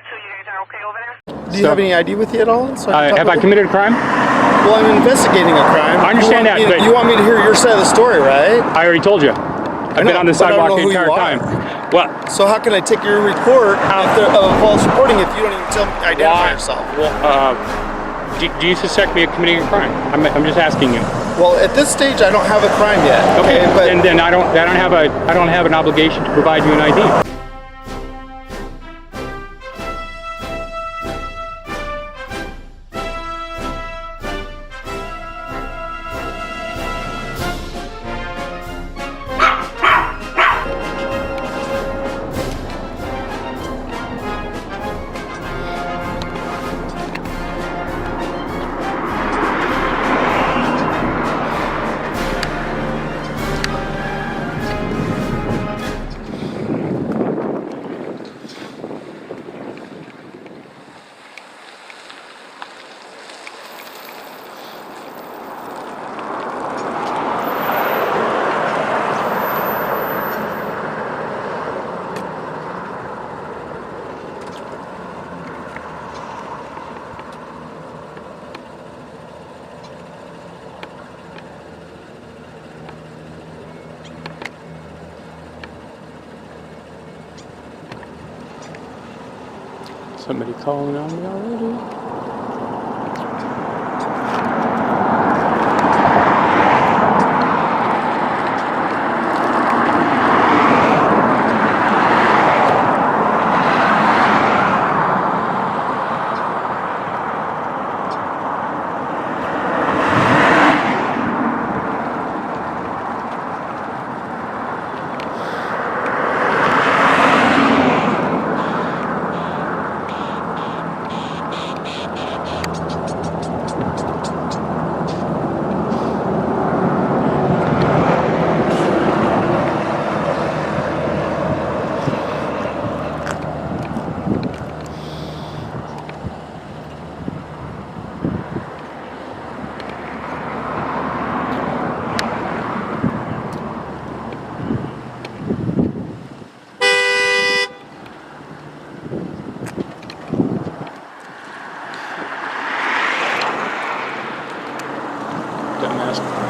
so you guys are okay over there? Do you have any ID with you at all? So have I committed a crime? Well, I'm investigating a crime. I understand that, but you want me to hear your side of the story, right? I already told you. I've been on the sidewalk the entire time. Well, so how can I take your report of false reporting if you don't even identify yourself? Well, do you suspect me of committing a crime? I'm just asking you. Well, at this stage, I don't have a crime yet. Okay, but and then I don't have an obligation to provide you an ID. Somebody calling on me already.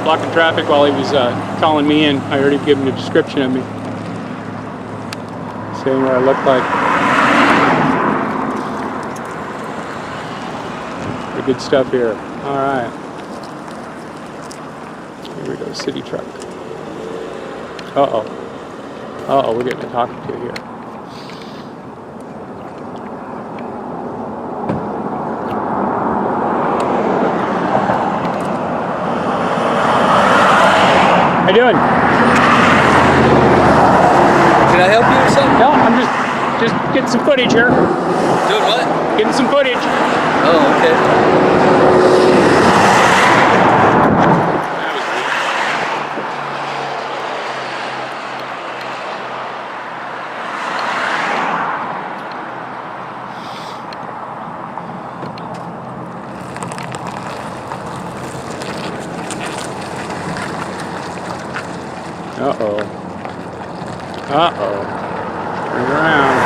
Blocking traffic while he was calling me in. I already given him a description of me, saying what I look like. Pretty good stuff here. All right. Here we go, city truck. Uh-oh, we're getting a talking to here. How you doing? Can I help you or something? No, I'm just getting some footage here. Doing what? Getting some footage. Oh, okay. Uh-oh. Turn around.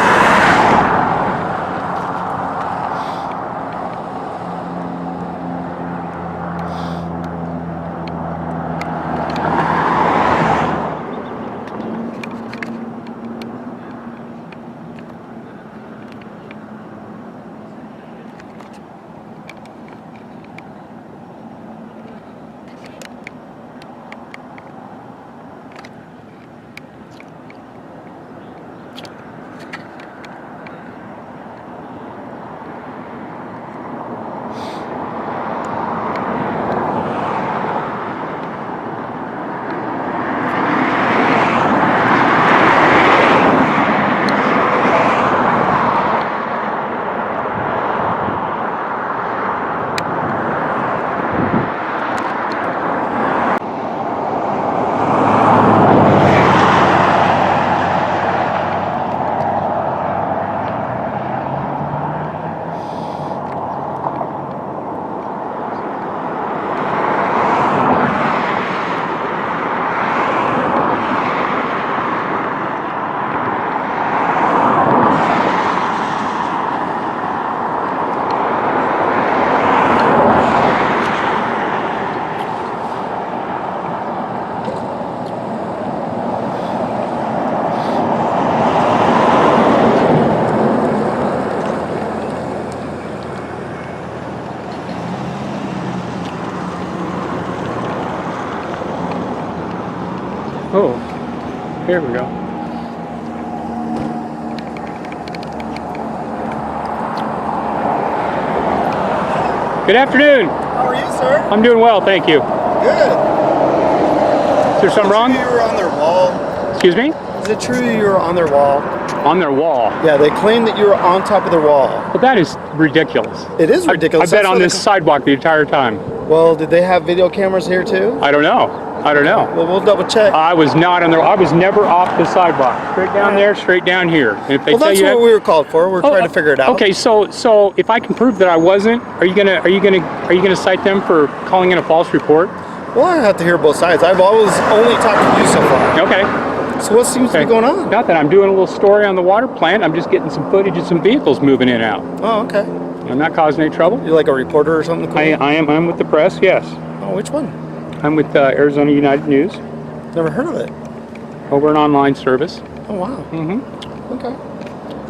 there we go. Good afternoon. How are you, sir? I'm doing well, thank you. Good. Is there something wrong? You were on their wall. Excuse me? Is it true you were on their wall? On their wall. Yeah, they claim that you were on top of their wall. Well, that is ridiculous. It is ridiculous. I've been on this sidewalk the entire time. Well, did they have video cameras here too? I don't know. I don't know. Well, we'll double check. I was not on there. I was never off the sidewalk. Straight down there, straight down here. And if they Well, tell that's you what we were called for. We're trying to figure it out. Okay, so if I can prove that I wasn't, are you gonna cite them for calling in a false report? Well, I have to hear both sides. I've always only talked to you so far. Okay. So what seems to be going on? Nothing. I'm doing a little story on the water plant. I'm just getting some footage of some vehicles moving in and out. Oh, okay. I'm not causing any trouble. You're like a reporter or something? Cool? I'm with the press, yes. Oh, which one? I'm with Arizona United News. Never heard of it. Over an online service. Oh, wow. Mm-hmm. Okay.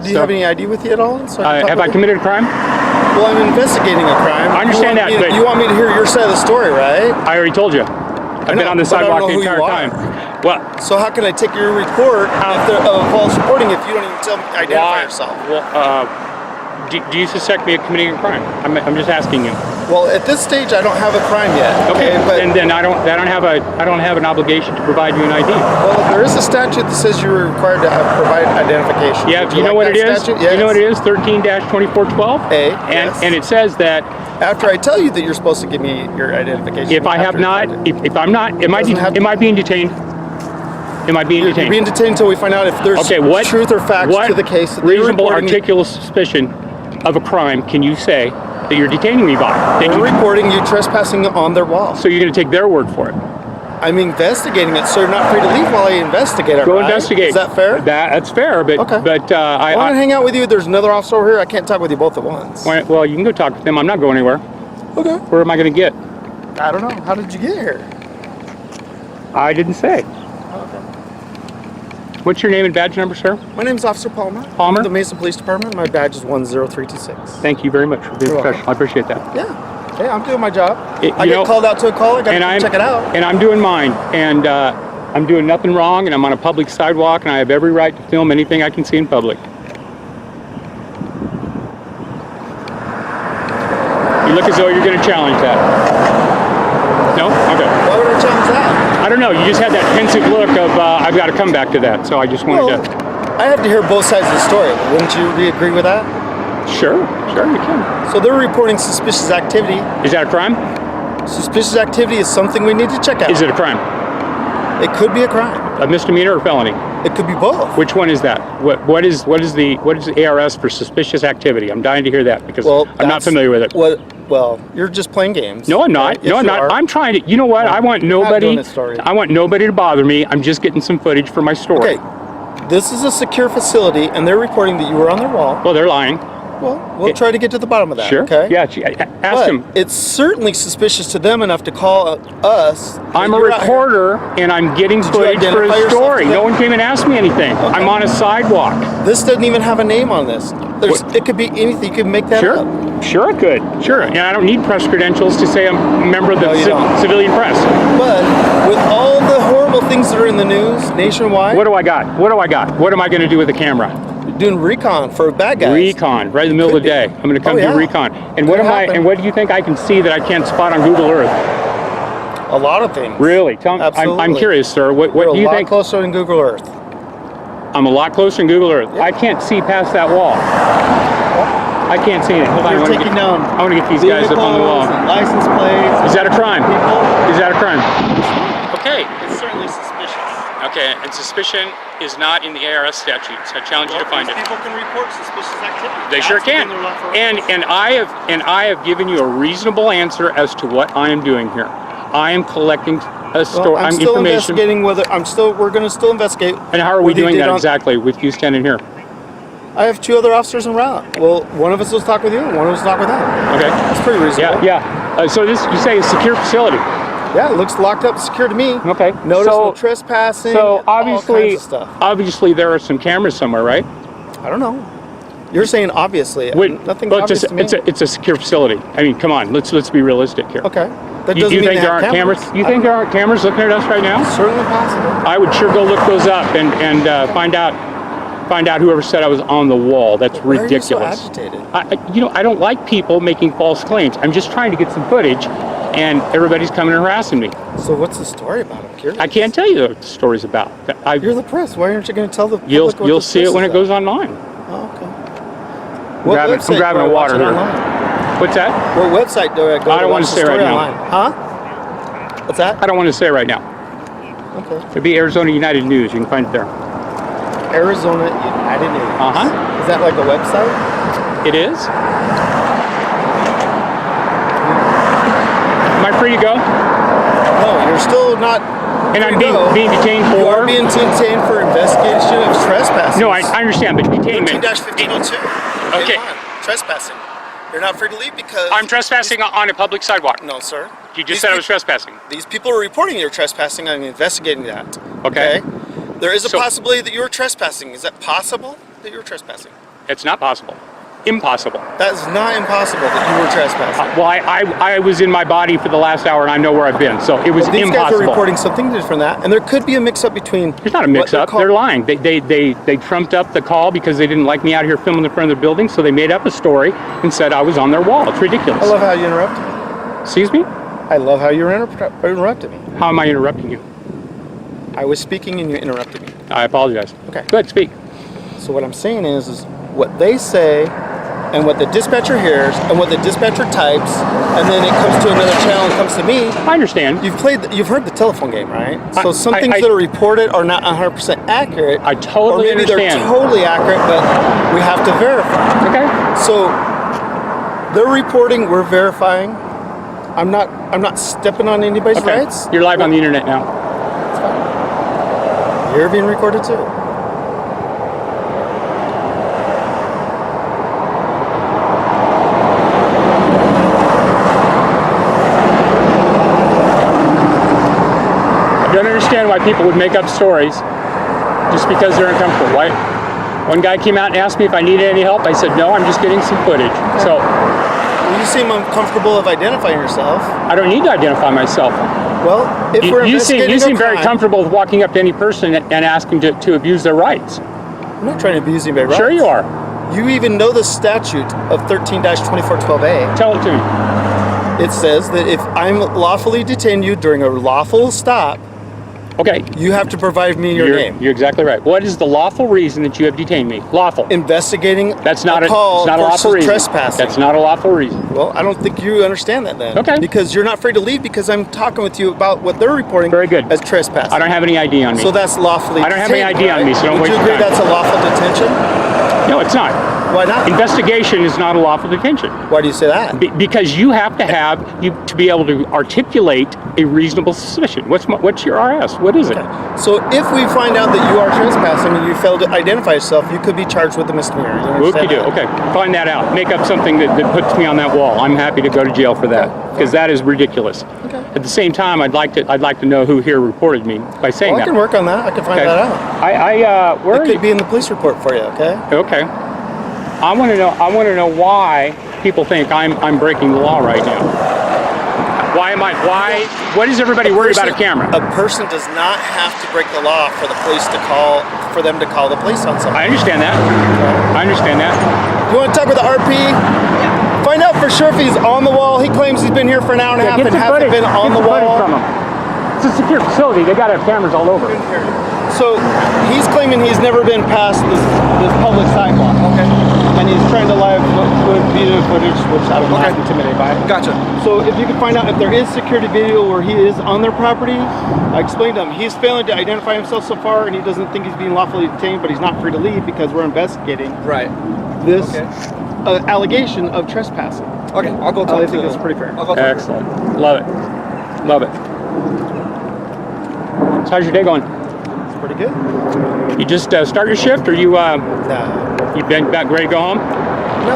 Do you have any ID with you at all? So have I committed a crime? Well, I'm investigating a crime. I understand that, but you want me to hear your side of the story, right? I already told you. I've been on the sidewalk the entire time. What? So how can I take your report of false reporting if you don't even identify yourself? Well, do you suspect me of committing a crime? I'm just asking you. Well, at this stage, I don't have a crime yet. Okay, but then I don't have an obligation to provide you an ID. Well, there is a statute that says you're required to provide identification. Yeah, you know what it is? Yes. You know what it is? 13-2412. And it says that after I tell you that you're supposed to give me your identification. If I have not, if I'm not, am I being detained? Am I being detained? You're being detained until we find out if there's truth or facts to the case. That reasonable, articulable suspicion of a crime can you say that you're detaining me by? They're reporting you trespassing on their wall. So you're going to take their word for it? I'm investigating it, so you're not free to leave while I investigate it. Go investigate. Is that fair? That's fair, but okay. But I want to hang out with you. There's another officer over here. I can't talk with you both at once. Well, you can go talk with them. I'm not going anywhere. Okay. Where am I going to get? I don't know. How did you get here? I didn't say. Okay. What's your name and badge number, sir? My name is Officer Palmer. Palmer? I'm the Mesa Police Department. My badge is 10326. Thank you very much for being professional. I appreciate that. Yeah. Hey, I'm doing my job. I get called out to a call. I got to check it out. And I'm doing mine. And I'm doing nothing wrong. And I'm on a public sidewalk. And I have every right to film anything I can see in public. You look as though you're going to challenge that. No? Okay. Why would I challenge that? I don't know. You just had that pensive look of, I've got to come back to that. So I just wanted to... I have to hear both sides of the story. Wouldn't you agree with that? Sure, you can. So they're reporting suspicious activity. Is that a crime? Suspicious activity is something we need to check out. Is it a crime? It could be a crime. A misdemeanor or felony? It could be both. Which one is that? What is the ARS for suspicious activity? I'm dying to hear that because I'm not familiar with it. Well, you're just playing games. No, I'm not. Right? No, I'm not. I'm trying to. You know what? I want nobody. I want nobody to bother me. I'm just getting some footage for my story. Okay. This is a secure facility, and they're reporting that you were on their wall. Well, they're lying. Well, we'll try to get to the bottom of that. Sure. Okay. Yeah. Ask them. It's certainly suspicious to them enough to call us. I'm a reporter, and I'm getting footage for a story. No one came and asked me anything. Okay. I'm on a sidewalk. This doesn't even have a name on this. It could be anything. You could make that up. Sure, it could. Sure. And I don't need press credentials to say I'm a member of the civilian press. But with all the horrible things that are in the news nationwide. What do I got? What do I got? What am I going to do with the camera? Doing recon for bad guys. Recon, right in the middle of the day. I'm going to come do recon. And what and what do you think I can see that I can't spot on Google Earth? A lot of things. Really? Tell me. I'm curious, sir. What do you think? You're a lot closer than Google Earth. I'm a lot closer than Google Earth. Yeah. I can't see past that wall. I can't see it. Hold on. I want to get these guys up on the wall. License plates. Is that a crime? Is that a crime? Okay. It's certainly suspicious. Okay, and suspicion is not in the ARS statutes. I challenge you to find it. People can report suspicious activity. They sure can. And I have given you a reasonable answer as to what I am doing here. I am collecting a story. I'm still investigating whether we're going to still investigate. And how are we doing that exactly with you standing here? I have two other officers en route. Well, one of us will talk with you, and one of us will talk with them. Okay, that's pretty reasonable. Yeah. So this, you say, is a secure facility. Yeah, it looks locked up, secure to me. Okay. Notice no trespassing. So obviously, all kinds of stuff. Obviously there are some cameras somewhere, right? I don't know. You're saying obviously. Nothing obvious to me. It's a secure facility. I mean, come on, let's be realistic here. Okay. That You doesn't mean think they there have aren't cameras? You think there aren't cameras looking at us right now? Certainly possible. I would sure go look those up and find out whoever said I was on the wall. That's ridiculous. Why are you so agitated? I don't like people making false claims. I'm just trying to get some footage, and everybody's coming and harassing me. So what's the story about? I'm curious. I can't tell you what the story's about. You're the press. Why aren't you going to tell the public You'll what see it when it goes online. Oh, okay. I'm grabbing a water here. What's that? What website do I go to? I don't want to say right now. Huh? What's that? I don't want to say right now. Okay. It'd be Arizona United News. You can find it there. Arizona United News. Uh-huh. Is that like a website? It is. Am I free to go? No, you're still not. And I'm being detained for? You are being detained for investigation of trespassing. No, I understand, but detainment. 13-1502. Okay. Trespassing. You're not free to leave because... I'm trespassing on a public sidewalk. No, sir. You just said I was trespassing. These people are reporting you're trespassing. I'm investigating that. Okay. There is a possibility that you were trespassing. Is that possible that you were trespassing? It's not possible. Impossible. That is not impossible that you were trespassing. Well, I was in my body for the last hour and I know where I've been, so it was these impossible. These guys are reporting something different from that, and there could be a mix-up between... There's not a mix-up. They're lying. They trumped up the call because they didn't like me out here filming in front of their building, so they made up a story and said I was on their wall. It's ridiculous. I love how you interrupted me. Excuse me? I love how you interrupted me. How am I interrupting you? I was speaking and you interrupted me. I apologize. Okay. Go ahead, speak. So what I'm saying is what they say and what the dispatcher hears and what the dispatcher types, and then it comes to another channel and comes to me. I understand. You've heard the telephone game, right? So some things that are reported are not 100% accurate. I totally understand. Or maybe they're totally accurate, but we have to verify. Okay. So they're reporting, we're verifying. I'm not stepping on anybody's rights. You're live on the internet now. That's fine. You're being recorded too. I don't understand why people would make up stories just because they're uncomfortable. Why? One guy came out and asked me if I needed any help. I said, no, I'm just getting some footage. Okay. So, well, you seem uncomfortable of identifying yourself. I don't need to identify myself. Well, if we're investigating you seem very comfortable with walking up to any person and asking to abuse their rights. I'm not trying to abuse anybody's rights. Sure you are. You even know the statute of 13-2412A. Tell it to me. It says that if I'm lawfully detained you during a lawful stop, okay, you have to provide me your name. You're exactly right. What is the lawful reason that you have detained me? Lawful. Investigating That's not a call it's not a lawful reason. Trespassing. That's not a lawful reason. Well, I don't think you understand that then. Okay. Because you're not free to leave because I'm talking with you about what they're reporting Very good. as trespassing. I don't have any ID on me. So that's lawfully I don't have any ID on me, so don't Would waste you your agree time. that's a lawful detention? No, it's not. Why not? Investigation is not a lawful detention. Why do you say that? Because you have to be able to articulate a reasonable suspicion. What's your RS? What is it? Okay. So if we find out that you are trespassing and you fail to identify yourself, you could be charged with a misdemeanor. Whoop-de-doo. Okay, find that out. Make up something that puts me on that wall. I'm happy to go to jail for that because that is ridiculous. Okay. At the same time, I'd like to know who here reported me by saying I that. can work on that. I can find that out. Where it could be in the police report for you. Okay. Okay. I want to know why people think I'm breaking the law right now. What is everybody worried about a camera? A person does not have to break the law for them to call the police on something. I understand that. I understand that. You want to talk with the RP? Yeah. Find out for sure if he's on the wall. He claims he's been here for an hour and a half and hasn't been on the wall. From him. It's a secure facility. They got to have cameras all over. So he's claiming he's never been past this public sidewalk. Okay. And he's trying to live video footage, which I don't know how intimidated by it. Gotcha. So if you can find out if there is security video where he is on their property, I explained to him he's failing to identify himself so far, and he doesn't think he's being lawfully detained, but he's not free to leave because we're investigating this allegation of trespassing. Okay, I'll go talk I think that's pretty fair. Excellent. Love it. Love it. So how's your day going? It's pretty good. You just start your shift, or you you been about ready to go home? No.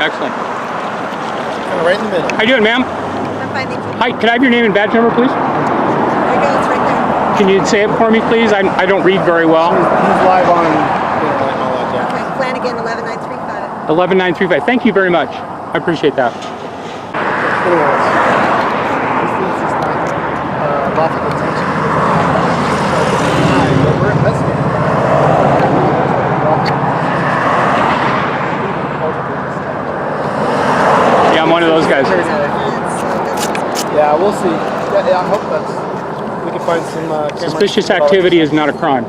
Excellent. Kind of right in the middle. How you doing, ma'am? I'm fine, thank you. Hi, can I have your name and badge number, please? There you go, it's right there. Can you say it for me, please? I don't read very well. He's live on all that jazz. Okay, Flanagan, 11935. 11935. Thank you very much. I appreciate that. Anyways, one of those guys. Yeah, we'll see. Yeah, I hope we can find some cameras. Suspicious activity is not a crime.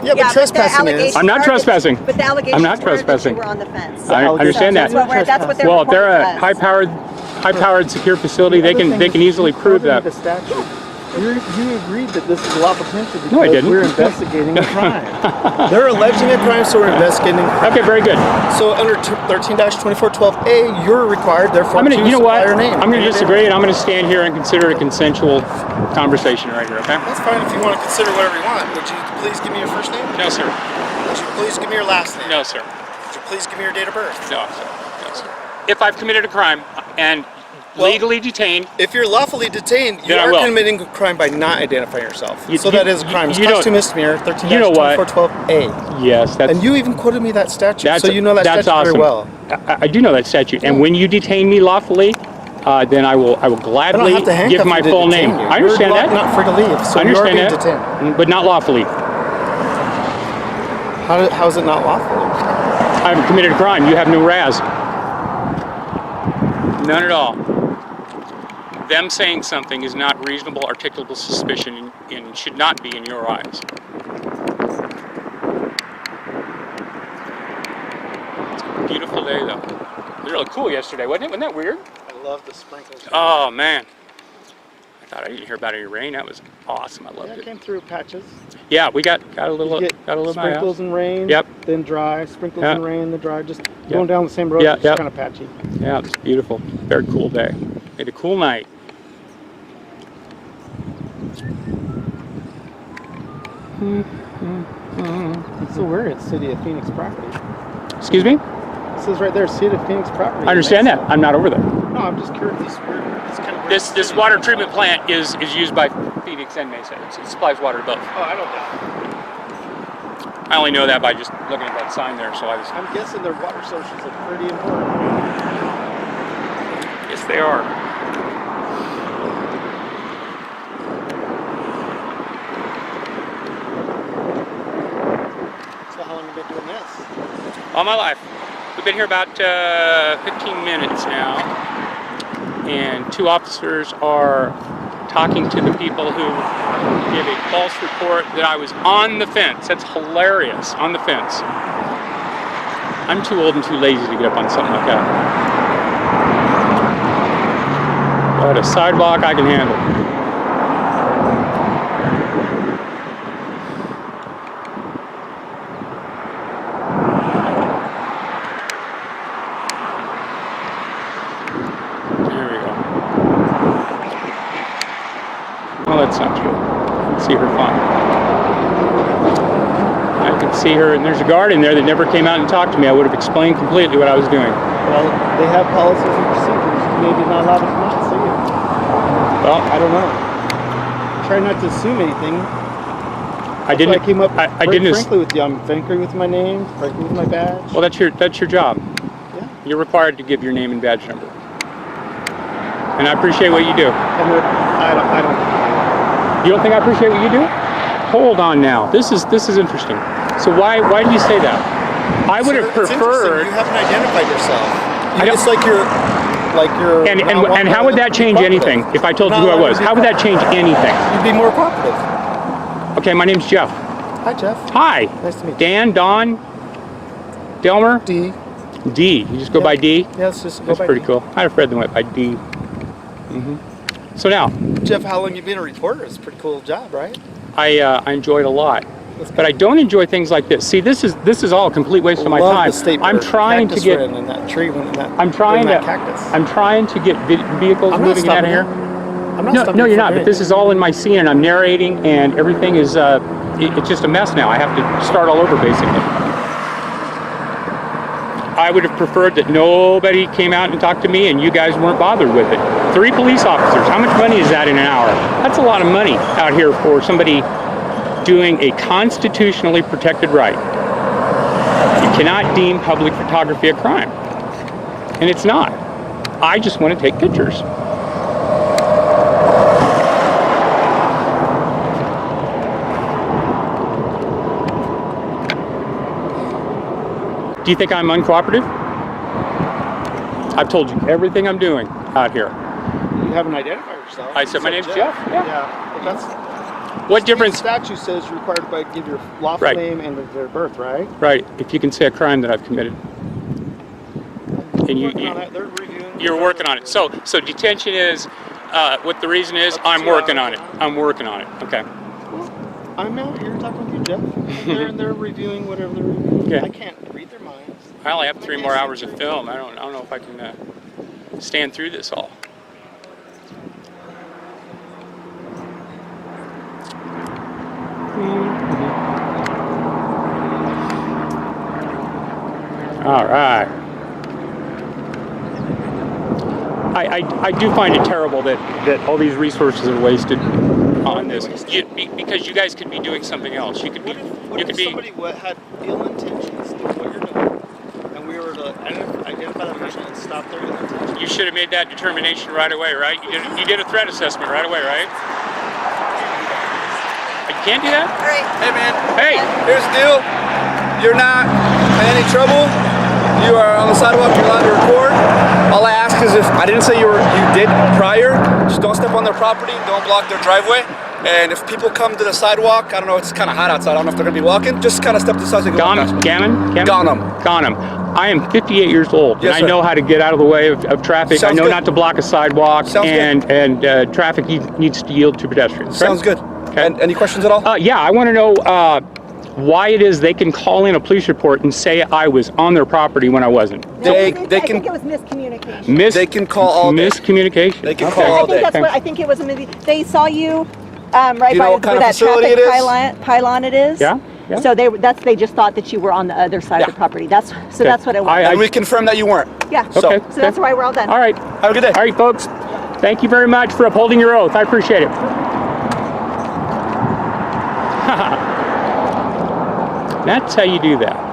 Yeah, but trespassing is. I'm not trespassing. But the allegations I'm not were that trespassing. you were on the fence. I understand That's that. that's what their Well, if they're report a says. high-powered secure facility, they can easily prove that. The statute. You agreed that this is lawful detention because No, I didn't. we're investigating a crime. They're alleging a crime, so we're investigating. Okay, very good. So under 13-2412A, you're required, therefore, I'm gonna, to you know what? supply your name. I'm going to disagree, and I'm going to stand here and consider it a consensual conversation right here. Okay? That's fine if you want to consider whatever you want. Would you please give me your first name? No, sir. Would you please give me your last name? No, sir. Would you please give me your date of birth? No, sir. No, sir. If I've committed a crime and legally detained, If you're lawfully detained, you Then I are will. committing a crime by not identifying yourself. You- So you- that is a crime. It's you don't- constitutional misdemeanor, you know what? 13-2412A. yes, that's And you even quoted me that statute, that's, so you know that that's statute awesome. very well. I do know that statute, and when you detain me lawfully, then I will I don't gladly have to handcuff give my you to full detain name. you. I understand You're that. not free to leave, so I you are understand being that, detained. but not lawfully. How is it not lawful? I haven't committed a crime. You have no RAS. None at all. Them saying something is not reasonable, articulable suspicion and should not be in your eyes. It's a beautiful day, though. It was really cool yesterday, wasn't it? Wasn't that weird? I love the sprinkles. Oh, man. I thought I didn't hear about any rain. That was awesome. I loved Yeah, it it. came through patches. Yeah, we got a little You get got a little of my sprinkles house. and rain, Yep. then dry, sprinkles Yeah. and rain, then dry, just Yeah. going down the same road, Yeah, just yeah. kind of patchy. Yeah, it was beautiful. Very cool day. Made a cool night. So we're at City of Phoenix property. Excuse me? It says right there, City of Phoenix property. I understand that. I'm not over there. No, I'm just curious. It's kind of This water treatment plant is used by Phoenix and Mesa. It supplies water to both. Oh, I don't know. I only know that by just looking at that sign there, so I was. I'm guessing their water sources are pretty important. Yes, they are. So how long have you been doing this? All my life. We've been here about 15 minutes now, and two officers are talking to the people who gave a false report that I was on the fence. That's hilarious. On the fence. I'm too old and too lazy to get up on something like that. But a sidewalk I can handle. There we go. Oh, that's not true. I can see her fine. I can see her, and there's a guard in there that never came out and talked to me. I would have explained completely what I was doing. Well, they have policies and procedures. Maybe not allowed to come out and see you. Well, I don't know. Try not to assume anything. I didn't. I came up I didn't. frankly with you. I'm frankly with my name, frankly with my badge. Well, that's your job. Yeah. You're required to give your name and badge number, and I appreciate what you do. And I don't. You don't think I appreciate what you do? Hold on now. This is interesting. So why do you say that? I would have It's interesting. preferred. You haven't identified yourself. I don't- It's like you're. And how would that change anything if I told you who I was? How would that change anything? You'd be more cooperative. Okay, my name's Jeff. Hi, Jeff. Hi. Nice to meet you. Dan, Don, Delmer? D. D. You just go by D? Yeah, let's just go That's by pretty D. cool. I had a friend that went by D. So now, Jeff, how long you been a reporter? It's a pretty cool job, right? I enjoy it a lot. But I don't enjoy things like this. See, this is all a complete waste of my Love time. the state I'm bird. trying to Cactus get. ran in that tree when that. I'm trying that to. Cactus. I'm trying to get vehicles I'm not moving out of stopping here. you. I'm not No, stopping no, you you're from not. But doing this it. is all in my scene, and I'm narrating, and everything is. It's just a mess now. I have to start all over, basically. I would have preferred that nobody came out and talked to me, and you guys weren't bothered with it. 3 police officers. How much money is that in an hour? That's a lot of money out here for somebody doing a constitutionally protected right. You cannot deem public photography a crime. And it's not. I just want to take pictures. Do you think I'm uncooperative? I've told you everything I'm doing out here. You haven't identified yourself. I said my name's Jeff. Yeah. But that's What difference? statute says you're required to give your lawful Right. name and their birth, right? Right. If you can say a crime that I've committed, and They're reviewing. you're working on it. So detention is what the reason is. I'm working on it. I'm working on it. Okay. I'm out here talking with you, Jeff. They're reviewing whatever they're reviewing. Okay. I can't read their minds. I only have 3 more hours of film. I don't know if I can stand through this all. All right. I do find it terrible that all these resources are wasted on this. Because you guys could be doing something else. You could be. What if somebody had ill intentions to what you're doing, and we were to identify that person and stop their ill intentions? You should have made that determination right away, right? You did a threat assessment right away, right? You can't do that? All right. Hey man, Hey! here's the deal. You're not in any trouble. You are on the sidewalk, you're allowed to record. All I ask is if I didn't say you did prior, just don't step on their property, don't block their driveway. And if people come to the sidewalk, I don't know, it's kind of hot outside, I don't know if they're gonna be walking, just kind of step to the side so they can walk past me. Ganem. I am 58 years old, Yes, and I know sir. how to get out of the way of traffic. Sounds I know good. not to block a sidewalk, Sounds good. and traffic needs to yield to pedestrians. Sounds good. Okay. And any questions at all? Yeah, I want to know why it is they can call in a police report and say I was on their property when I wasn't. They I can- think it was miscommunication. They can call all day. Miscommunication. They can Okay. call all I think day. that's what I think it was. They saw you right You know by what kind where of that facility traffic it is? pylon it is. Yeah, yeah. So they just thought that you were on the other side of Yeah. the property. That's Okay. that's what it was. And we confirm that you weren't. Yeah. So- Okay. So that's why we're all done. All right. Have a good day. All right, folks. Thank you very much for upholding your oath. I appreciate it. That's how you do that.